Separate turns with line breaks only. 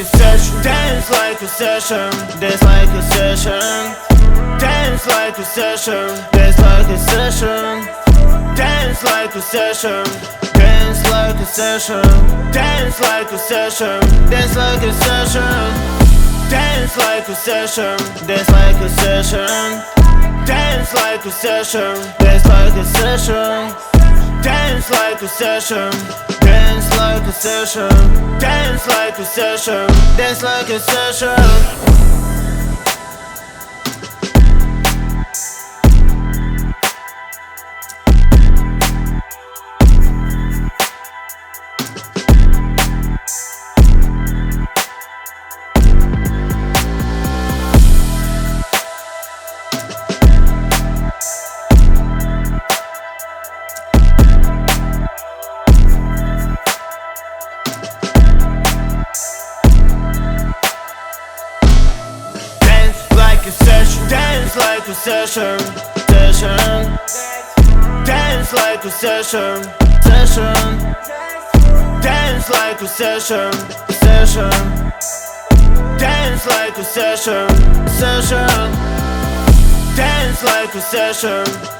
a session, dance like a session, dance like a session, dance like a session, dance like a session, dance like a session, dance like a session, dance like a session, dance like a session, dance like a session, dance like a session, dance like a session, dance like a session, dance like a session, dance like a session, dance like a session, dance like a session. Dance like a session, session, dance like a session, session, dance like a session, session, dance like a session, session, dance like a session.